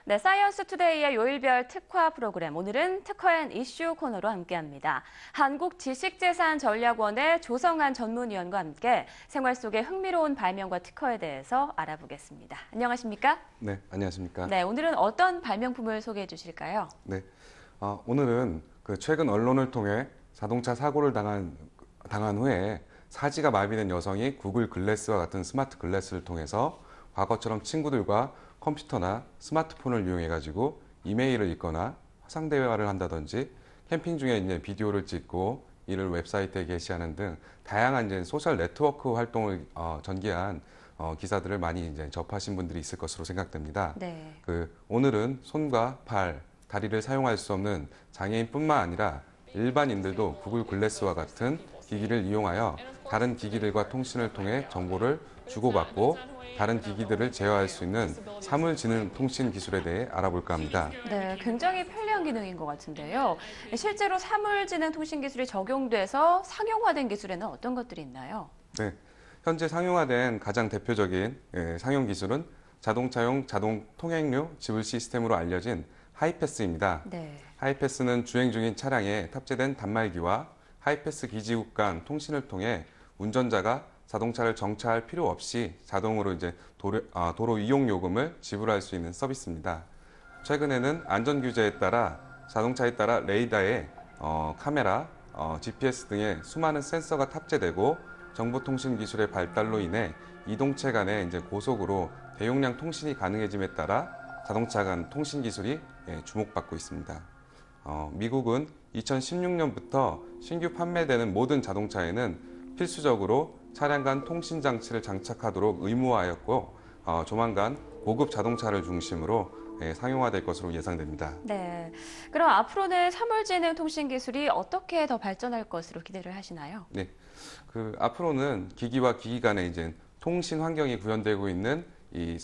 네, 사이언스 투데이의 요일별 특화 프로그램, 오늘은 특허 앤 이슈 코너로 함께합니다. 한국지식재산전략원의 조성한 전문위원과 함께 생활 속의 흥미로운 발명과 특허에 대해서 알아보겠습니다. 안녕하십니까? 네, 안녕하십니까? 네, 오늘은 어떤 발명품을 소개해 주실까요? 네, 오늘은 최근 언론을 통해 자동차 사고를 당한 후에 사지가 마비된 여성이 구글 글래스와 같은 스마트 글래스를 통해서 과거처럼 친구들과 컴퓨터나 스마트폰을 이용해가지고 이메일을 읽거나 화상 대화를 한다든지 캠핑 중에 이제 비디오를 찍고 이를 웹사이트에 게시하는 등 다양한 이제 소셜 네트워크 활동을 전개한 기사들을 많이 이제 접하신 분들이 있을 것으로 생각됩니다. 네. 오늘은 손과 발, 다리를 사용할 수 없는 장애인뿐만 아니라 일반인들도 구글 글래스와 같은 기기를 이용하여 다른 기기들과 통신을 통해 정보를 주고받고 다른 기기들을 제어할 수 있는 사물지능 통신 기술에 대해 알아볼까 합니다. 네, 굉장히 편리한 기능인 것 같은데요. 실제로 사물지능 통신 기술이 적용돼서 상용화된 기술에는 어떤 것들이 있나요? 네, 현재 상용화된 가장 대표적인 상용 기술은 자동차용 자동 통행료 지불 시스템으로 알려진 하이패스입니다. 네. 하이패스는 주행 중인 차량에 탑재된 단말기와 하이패스 기지국 간 통신을 통해 운전자가 자동차를 정차할 필요 없이 자동으로 이제 도로 이용 요금을 지불할 수 있는 서비스입니다. 최근에는 안전 규제에 따라 자동차에 따라 레이더에 카메라, GPS 등의 수많은 센서가 탑재되고 정보통신 기술의 발달로 인해 이동체 간의 이제 고속으로 대용량 통신이 가능해짐에 따라 자동차 간 통신 기술이 주목받고 있습니다. 미국은 2016년부터 신규 판매되는 모든 자동차에는 필수적으로 차량 간 통신 장치를 장착하도록 의무화하였고 조만간 고급 자동차를 중심으로 상용화될 것으로 예상됩니다. 네. 그럼 앞으로는 사물지능 통신 기술이 어떻게 더 발전할 것으로 기대를 하시나요? 네. 앞으로는 기기와 기기 간의 이제 통신 환경이 구현되고 있는 이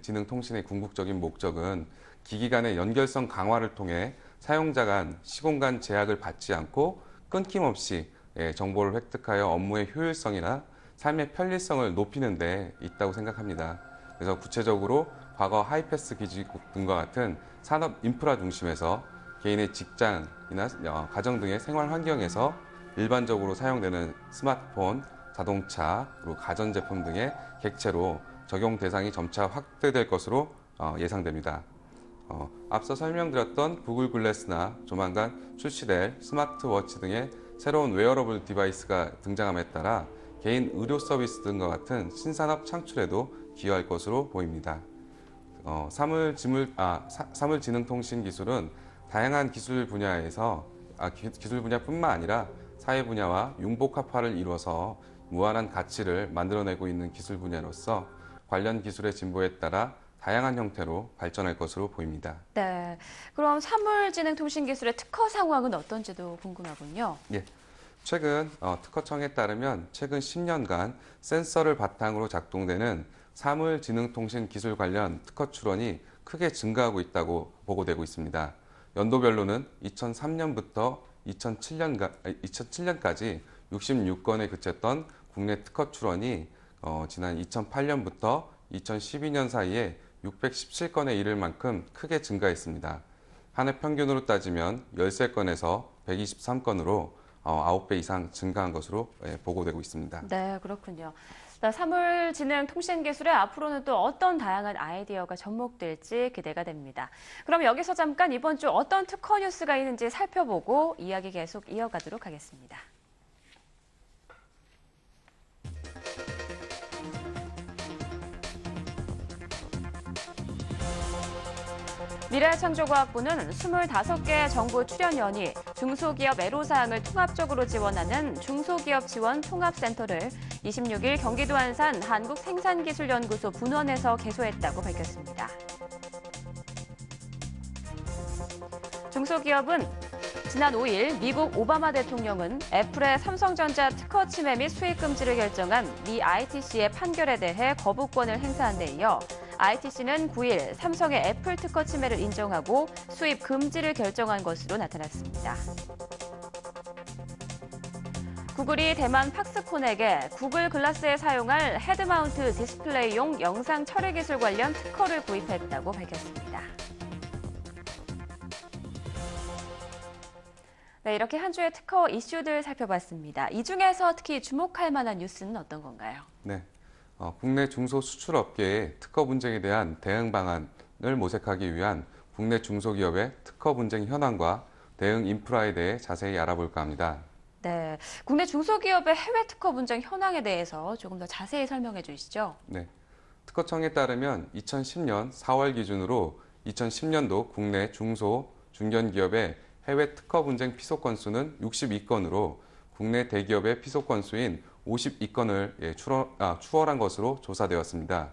지능 통신의 궁극적인 목적은 기기 간의 연결성 강화를 통해 사용자 간 시공간 제약을 받지 않고 끊김없이 정보를 획득하여 업무의 효율성이나 삶의 편리성을 높이는 데 있다고 생각합니다. 그래서 구체적으로 과거 하이패스 기지국 등과 같은 산업 인프라 중심에서 개인의 직장이나 가정 등의 생활 환경에서 일반적으로 사용되는 스마트폰, 자동차, 그리고 가전제품 등의 객체로 적용 대상이 점차 확대될 것으로 예상됩니다. 앞서 설명드렸던 구글 글래스나 조만간 출시될 스마트워치 등의 새로운 웨어러블 디바이스가 등장함에 따라 개인 의료 서비스 등과 같은 신산업 창출에도 기여할 것으로 보입니다. 사물지능통신 기술은 다양한 기술 분야뿐만 아니라 사회 분야와 융복합화를 이루어서 무한한 가치를 만들어내고 있는 기술 분야로서 관련 기술의 진보에 따라 다양한 형태로 발전할 것으로 보입니다. 네. 그럼 사물지능 통신 기술의 특허 상황은 어떤지도 궁금하군요. 예. 최근 특허청에 따르면 최근 10년간 센서를 바탕으로 작동되는 사물지능통신 기술 관련 특허 출원이 크게 증가하고 있다고 보고되고 있습니다. 연도별로는 2003년부터 2007년까지 66건에 그쳤던 국내 특허 출원이 지난 2008년부터 2012년 사이에 617건에 이를 만큼 크게 증가했습니다. 한 해 평균으로 따지면 13건에서 123건으로 9배 이상 증가한 것으로 보고되고 있습니다. 네, 그렇군요. 사물지능 통신 기술에 앞으로는 또 어떤 다양한 아이디어가 접목될지 기대가 됩니다. 그럼 여기서 잠깐 이번 주 어떤 특허 뉴스가 있는지 살펴보고 이야기 계속 이어가도록 하겠습니다. 미래창조과학부는 25개 정부 출연연이 중소기업 애로사항을 통합적으로 지원하는 중소기업 지원 통합센터를 26일 경기도 안산 한국생산기술연구소 분원에서 개소했다고 밝혔습니다. 중소기업은 지난 5일 미국 오바마 대통령은 애플의 삼성전자 특허 침해 및 수익 금지를 결정한 미 ITC의 판결에 대해 거부권을 행사한 데 이어 ITC는 9일 삼성의 애플 특허 침해를 인정하고 수입 금지를 결정한 것으로 나타났습니다. 구글이 대만 팍스콘에게 구글 글라스에 사용할 헤드마운트 디스플레이용 영상 처리 기술 관련 특허를 구입했다고 밝혔습니다. 네, 이렇게 한 주의 특허 이슈들 살펴봤습니다. 이 중에서 특히 주목할 만한 뉴스는 어떤 건가요? 네, 국내 중소수출업계의 특허 분쟁에 대한 대응 방안을 모색하기 위한 국내 중소기업의 특허 분쟁 현황과 대응 인프라에 대해 자세히 알아볼까 합니다. 네, 국내 중소기업의 해외 특허 분쟁 현황에 대해서 조금 더 자세히 설명해 주시죠. 네, 특허청에 따르면 2010년 4월 기준으로 2010년도 국내 중소, 중견기업의 해외 특허 분쟁 피소 건수는 62건으로 국내 대기업의 피소 건수인 52건을 추월한 것으로 조사되었습니다.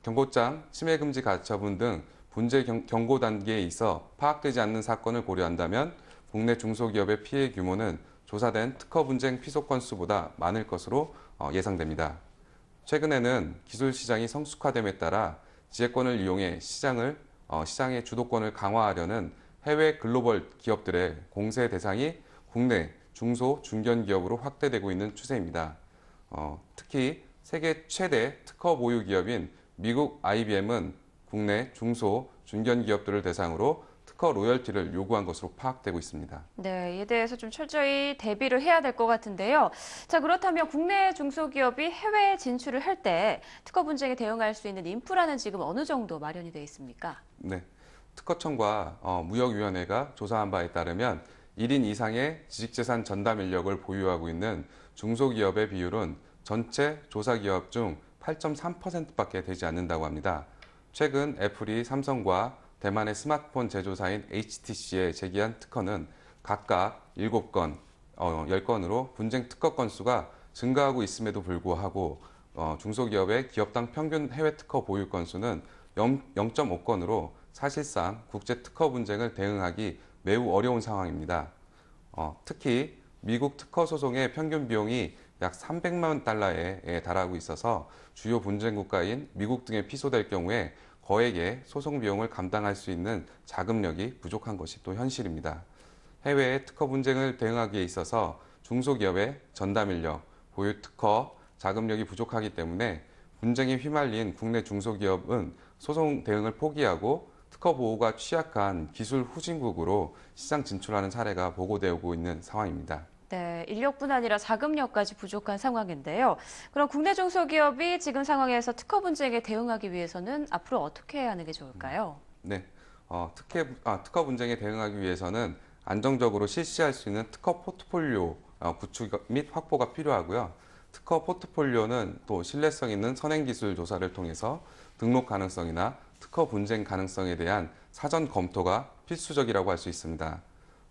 경고장, 침해금지 가처분 등 분쟁 경고 단계에 있어 파악되지 않는 사건을 고려한다면 국내 중소기업의 피해 규모는 조사된 특허 분쟁 피소 건수보다 많을 것으로 예상됩니다. 최근에는 기술 시장이 성숙화됨에 따라 지혜권을 이용해 시장의 주도권을 강화하려는 해외 글로벌 기업들의 공세 대상이 국내 중소, 중견 기업으로 확대되고 있는 추세입니다. 특히 세계 최대 특허 보유 기업인 미국 IBM은 국내 중소, 중견 기업들을 대상으로 특허 로열티를 요구한 것으로 파악되고 있습니다. 네, 이에 대해서 좀 철저히 대비를 해야 될 것 같은데요. 자, 그렇다면 국내 중소기업이 해외에 진출을 할 때 특허 분쟁에 대응할 수 있는 인프라는 지금 어느 정도 마련이 되어 있습니까? 네, 특허청과 무역위원회가 조사한 바에 따르면 1인 이상의 지식재산 전담 인력을 보유하고 있는 중소기업의 비율은 전체 조사기업 중 8.3%밖에 되지 않는다고 합니다. 최근 애플이 삼성과 대만의 스마트폰 제조사인 HTC에 제기한 특허는 각각 7건, 10건으로 분쟁 특허 건수가 증가하고 있음에도 불구하고 중소기업의 기업당 평균 해외 특허 보유 건수는 0.5건으로 사실상 국제 특허 분쟁을 대응하기 매우 어려운 상황입니다. 특히 미국 특허 소송의 평균 비용이 약 300만 달러에 달하고 있어서 주요 분쟁 국가인 미국 등에 피소될 경우에 거액의 소송 비용을 감당할 수 있는 자금력이 부족한 것이 또 현실입니다. 해외의 특허 분쟁을 대응하기에 있어서 중소기업의 전담 인력, 보유 특허, 자금력이 부족하기 때문에 분쟁에 휘말린 국내 중소기업은 소송 대응을 포기하고 특허 보호가 취약한 기술 후진국으로 시장 진출하는 사례가 보고되고 있는 상황입니다. 네, 인력뿐 아니라 자금력까지 부족한 상황인데요. 그럼 국내 중소기업이 지금 상황에서 특허 분쟁에 대응하기 위해서는 앞으로 어떻게 해야 하는 게 좋을까요? 네, 특허 분쟁에 대응하기 위해서는 안정적으로 실시할 수 있는 특허 포트폴리오 구축 및 확보가 필요하고요. 특허 포트폴리오는 또 신뢰성 있는 선행기술 조사를 통해서 등록 가능성이나 특허 분쟁 가능성에 대한 사전 검토가 필수적이라고 할 수 있습니다.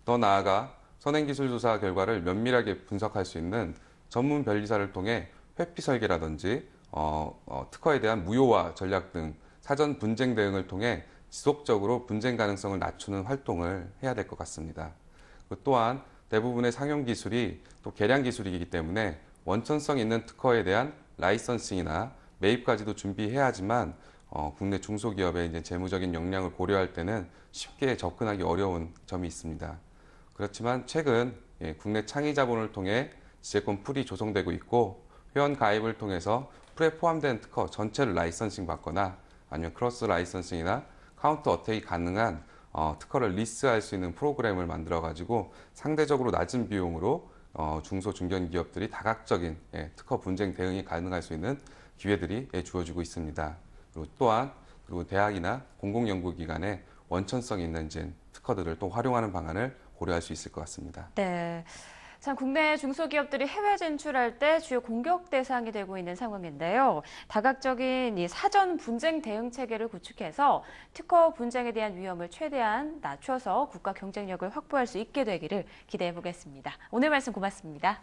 더 나아가 선행기술조사 결과를 면밀하게 분석할 수 있는 전문 변리사를 통해 회피 설계라든지 특허에 대한 무효화 전략 등 사전 분쟁 대응을 통해 지속적으로 분쟁 가능성을 낮추는 활동을 해야 될 것 같습니다. 또한 대부분의 상용 기술이 또 개량 기술이기 때문에 원천성 있는 특허에 대한 라이선싱이나 매입까지도 준비해야 하지만 국내 중소기업의 이제 재무적인 역량을 고려할 때는 쉽게 접근하기 어려운 점이 있습니다. 그렇지만 최근 국내 창의 자본을 통해 지재권 풀이 조성되고 있고 회원 가입을 통해서 풀에 포함된 특허 전체를 라이선싱 받거나 아니면 크로스 라이선싱이나 카운터 어택이 가능한 특허를 리스할 수 있는 프로그램을 만들어 가지고 상대적으로 낮은 비용으로 중소 중견 기업들이 다각적인 특허 분쟁 대응이 가능할 수 있는 기회들이 주어지고 있습니다. 그리고 대학이나 공공연구기관의 원천성 있는 특허들을 또 활용하는 방안을 고려할 수 있을 것 같습니다. 네. 참 국내 중소기업들이 해외 진출할 때 주요 공격 대상이 되고 있는 상황인데요. 다각적인 이 사전 분쟁 대응 체계를 구축해서 특허 분쟁에 대한 위험을 최대한 낮춰서 국가 경쟁력을 확보할 수 있게 되기를 기대해 보겠습니다. 오늘 말씀 고맙습니다.